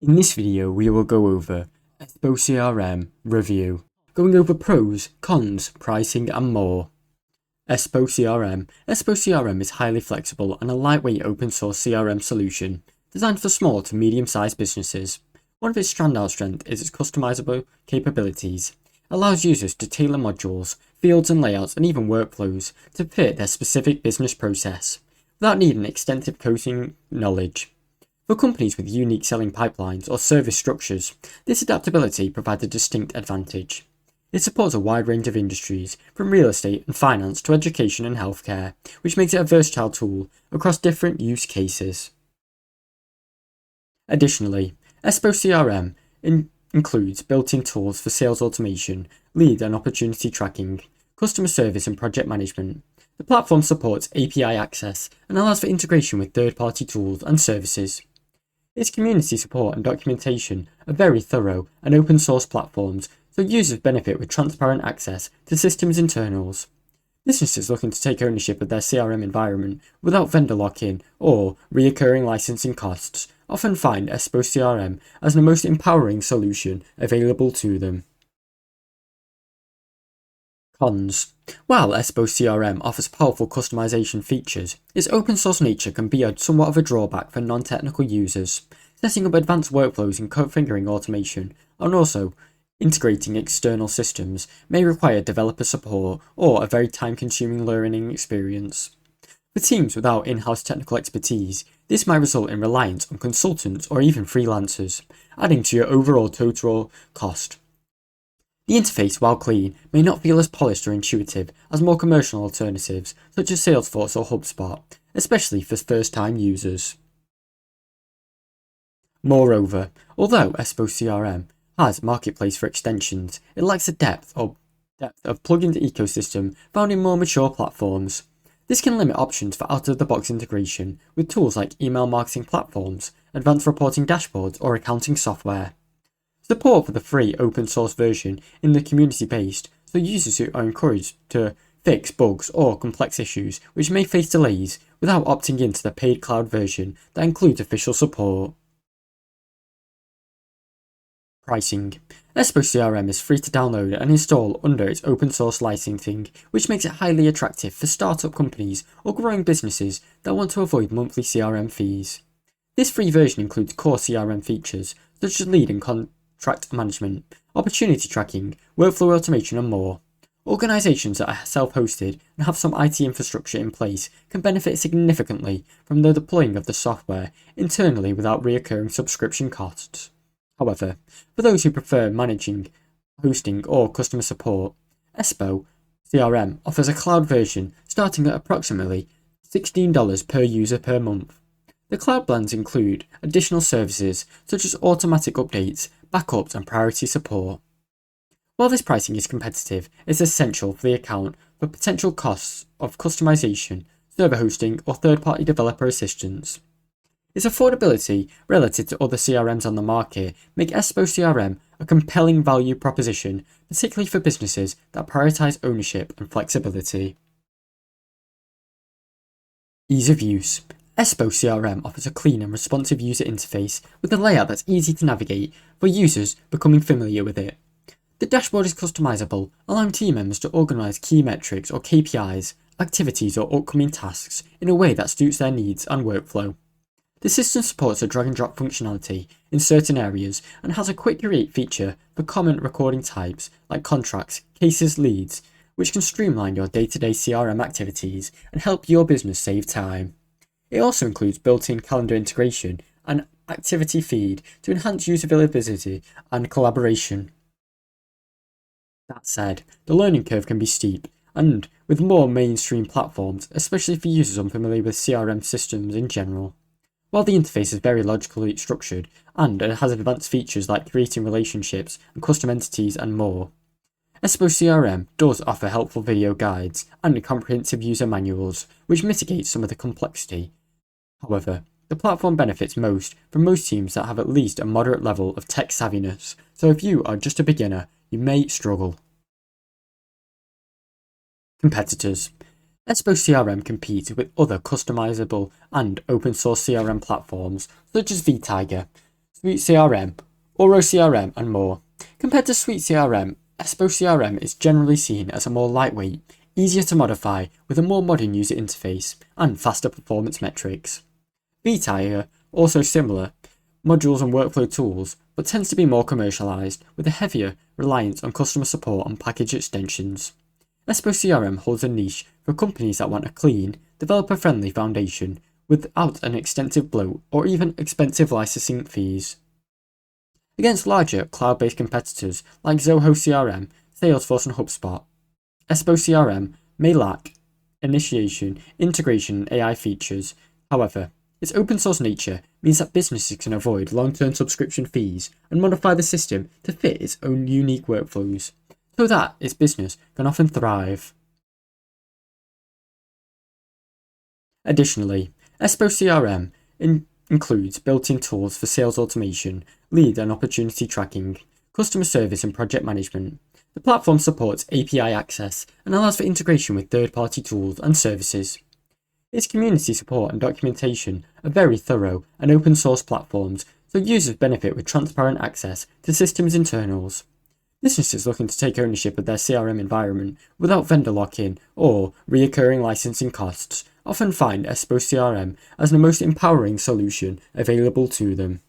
In this video, we will go over EspoCRM review, going over pros, cons, pricing and more. EspoCRM. EspoCRM is highly flexible and a lightweight open source CRM solution designed for small to medium-sized businesses. One of its standout strengths is its customizable capabilities. It allows users to tailor modules, fields and layouts and even workflows to fit their specific business process, without needing extensive coding knowledge. For companies with unique selling pipelines or service structures, this adaptability provides a distinct advantage. It supports a wide range of industries, from real estate and finance to education and healthcare, which makes it a versatile tool across different use cases. Additionally, EspoCRM includes built-in tools for sales automation, lead and opportunity tracking, customer service and project management. The platform supports API access and allows for integration with third-party tools and services. Its community support and documentation are very thorough and open source platforms, so users benefit with transparent access to systems internals. Businesses looking to take ownership of their CRM environment without vendor lock-in or reoccurring licensing costs often find EspoCRM as the most empowering solution available to them. Cons. While EspoCRM offers powerful customization features, its open source nature can be somewhat of a drawback for non-technical users. Setting up advanced workflows and configuring automation, and also integrating external systems, may require developer support or a very time-consuming learning experience. For teams without in-house technical expertise, this might result in reliance on consultants or even freelancers, adding to your overall total cost. The interface, while clean, may not feel as polished or intuitive as more commercial alternatives such as Salesforce or HubSpot, especially for first-time users. Moreover, although EspoCRM has marketplace for extensions, it lacks the depth of plugin ecosystem found in more mature platforms. This can limit options for out-of-the-box integration with tools like email marketing platforms, advanced reporting dashboards, or accounting software. Support for the free open source version in the community based, so users who are encouraged to fix bugs or complex issues which may face delays without opting into the paid cloud version that includes official support. Pricing. EspoCRM is free to download and install under its open source licensing, which makes it highly attractive for startup companies or growing businesses that want to avoid monthly CRM fees. This free version includes core CRM features such as lead and contract management, opportunity tracking, workflow automation and more. Organizations that are self-hosted and have some IT infrastructure in place can benefit significantly from the deploying of the software internally without recurring subscription costs. However, for those who prefer managing, hosting or customer support, EspoCRM offers a cloud version starting at approximately $16 per user per month. The cloud plans include additional services such as automatic updates, backups and priority support. While this pricing is competitive, it is essential for the account for potential costs of customization, server hosting or third-party developer assistance. Its affordability relative to other CRMs on the market make EspoCRM a compelling value proposition, particularly for businesses that prioritize ownership and flexibility. Ease of use. EspoCRM offers a clean and responsive user interface with a layout that's easy to navigate for users becoming familiar with it. The dashboard is customizable, allowing team members to organize key metrics or KPIs, activities or upcoming tasks in a way that suits their needs and workflow. The system supports a drag-and-drop functionality in certain areas and has a quick create feature for common recording types like contracts, cases, leads, which can streamline your day-to-day CRM activities and help your business save time. It also includes built-in calendar integration and activity feed to enhance user visibility and collaboration. That said, the learning curve can be steep, and with more mainstream platforms, especially for users unfamiliar with CRM systems in general. While the interface is very logically structured and it has advanced features like creating relationships and custom entities and more, EspoCRM does offer helpful video guides and comprehensive user manuals, which mitigates some of the complexity. However, the platform benefits most from most teams that have at least a moderate level of tech savviness, so if you are just a beginner, you may struggle. Competitors. EspoCRM competes with other customizable and open source CRM platforms such as vTiger, Suite CRM, Oro CRM, and more. Compared to Suite CRM, EspoCRM is generally seen as a more lightweight, easier to modify with a more modern user interface and faster performance metrics. Vitae are also similar modules and workflow tools, but tends to be more commercialized with a heavier reliance on customer support and package extensions. EspoCRM holds a niche for companies that want a clean, developer-friendly foundation without an extensive bloat or even expensive licensing fees. Against larger cloud-based competitors like Zoho CRM, Salesforce and HubSpot, EspoCRM may lack integration, and AI features. However, its open source nature means that businesses can avoid long-term subscription fees and modify the system to fit its own unique workflows, so that its business can often thrive. Additionally, EspoCRM includes built-in tools for sales automation, lead and opportunity tracking, customer service and project management. The platform supports API access and allows for integration with third-party tools and services. Its community support and documentation are very thorough and open source platforms, so users benefit with transparent access to systems internals. Businesses looking to take ownership of their CRM environment without vendor lock-in or reoccurring licensing costs often find EspoCRM as the most empowering solution available to them.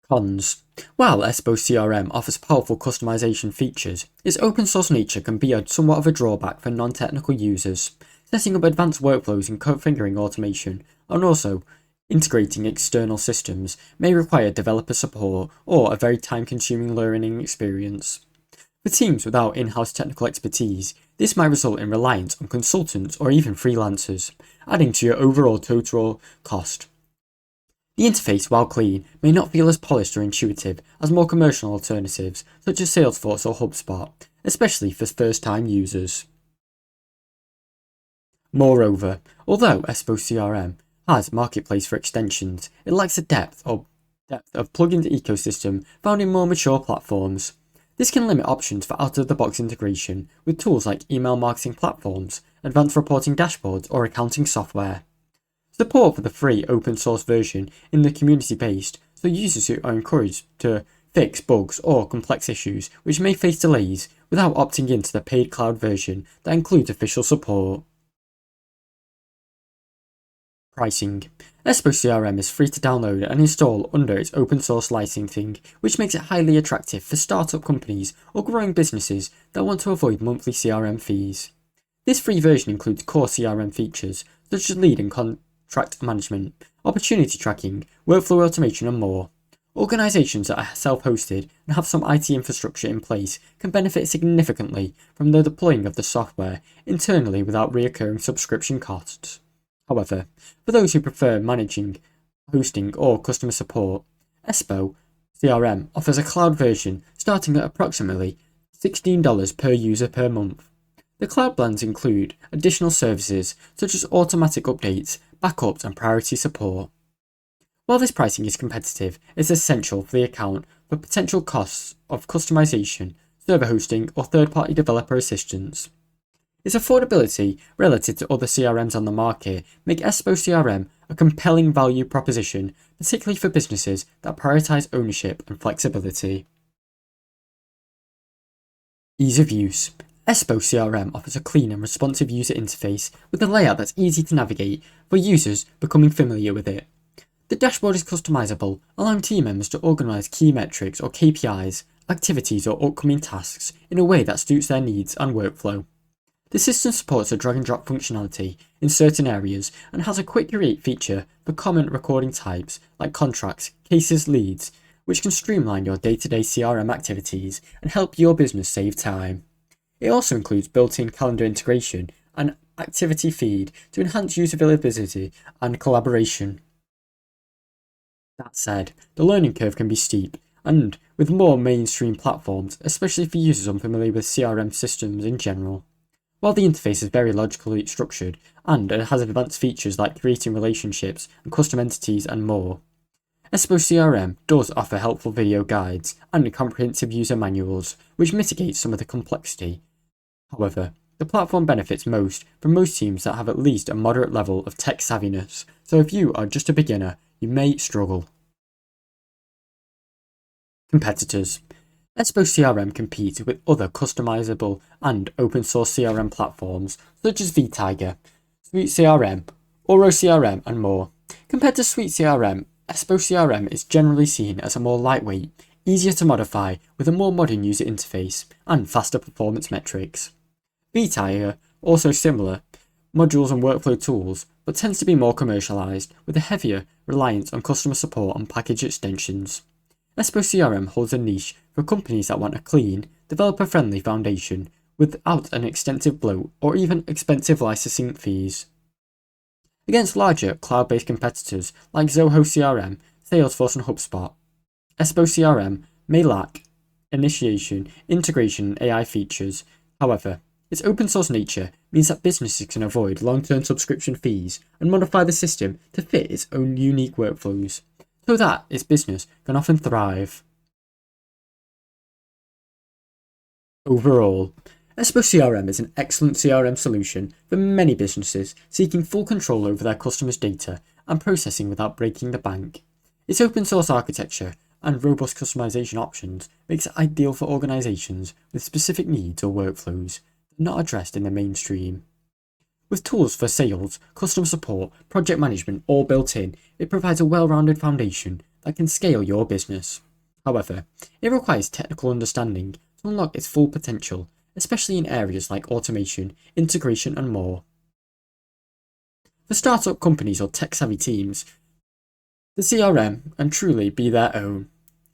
Cons. While EspoCRM offers powerful customization features, its open source nature can be somewhat of a drawback for non-technical users. Setting up advanced workflows and configuring automation, and also integrating external systems, may require developer support or a very time-consuming learning experience. For teams without in-house technical expertise, this might result in reliance on consultants or even freelancers, adding to your overall total cost. The interface, while clean, may not feel as polished or intuitive as more commercial alternatives such as Salesforce or HubSpot, especially for first-time users. Moreover, although EspoCRM has marketplace for extensions, it lacks the depth of plugins ecosystem found in more mature platforms. This can limit options for out-of-the-box integration with tools like email marketing platforms, advanced reporting dashboards, or accounting software. Support for the free open source version in the community-based, so users who are encouraged to fix bugs or complex issues which may face delays without opting into the paid cloud version that includes official support. Pricing. EspoCRM is free to download and install under its open source licensing, which makes it highly attractive for startup companies or growing businesses that want to avoid monthly CRM fees. This free version includes core CRM features such as lead and contract management, opportunity tracking, workflow automation, and more. Organizations that are self-hosted and have some IT infrastructure in place can benefit significantly from the deploying of the software internally without recurring subscription costs. However, for those who prefer managing, hosting, or customer support, EspoCRM offers a cloud version starting at approximately $16 per user per month. The cloud plans include additional services such as automatic updates, backups, and priority support. While this pricing is competitive, it's essential for the account for potential costs of customization, server hosting, or third-party developer assistance. Its affordability relative to other CRMs on the market make EspoCRM a compelling value proposition, particularly for businesses that prioritize ownership and flexibility. Ease of use. EspoCRM offers a clean and responsive user interface with a layout that's easy to navigate for users becoming familiar with it. The dashboard is customizable, allowing team members to organize key metrics or KPIs, activities, or upcoming tasks in a way that suits their needs and workflow. The system supports a drag-and-drop functionality in certain areas and has a quick create feature for common recording types like contracts, cases, leads, which can streamline your day-to-day CRM activities and help your business save time. It also includes built-in calendar integration and activity feed to enhance user visibility and collaboration. That said, the learning curve can be steep, and with more mainstream platforms, especially for users unfamiliar with CRM systems in general. While the interface is very logically structured, and it has advanced features like creating relationships and custom entities and more, EspoCRM does offer helpful video guides and comprehensive user manuals, which mitigates some of the complexity. However, the platform benefits most from most teams that have at least a moderate level of tech savviness, so if you are just a beginner, you may struggle. Competitors. EspoCRM competes with other customizable and open source CRM platforms such as vTiger, SuiteCRM, CRM, and more. Compared to SuiteCRM, EspoCRM is generally seen as a more lightweight, easier to modify with a more modern user interface and faster performance metrics. vTiger, also similar, modules and workflow tools, but tends to be more commercialized with a heavier reliance on customer support and package extensions. EspoCRM holds a niche for companies that want a clean, developer-friendly foundation without an extensive bloat or even expensive licensing fees. Against larger cloud-based competitors like Zoho CRM, Salesforce and HubSpot, EspoCRM may lack initiation, integration and AI features. However, its open source nature means that businesses can avoid long-term subscription fees and modify the system to fit its own unique workflows, so that its business can often thrive. Overall, EspoCRM is an excellent CRM solution for many businesses seeking full control over their customers' data and processing without breaking the bank. Its open source architecture and robust customization options makes it ideal for organizations with specific needs or workflows not addressed in the mainstream. With tools for sales, customer support, project management all built in, it provides a well-rounded foundation that can scale your business. However, it requires technical understanding to unlock its full potential, especially in areas like automation, integration, and more. For startup companies or tech-savvy teams, the CRM can truly be their own.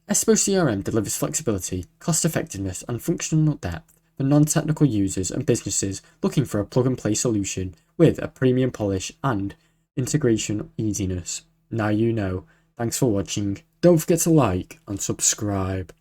EspoCRM delivers flexibility, cost-effectiveness, and functional depth for non-technical users and businesses looking for a plug-and-play solution with a premium polish and integration easiness. Now you know. Thanks for watching. Don't forget to like and subscribe.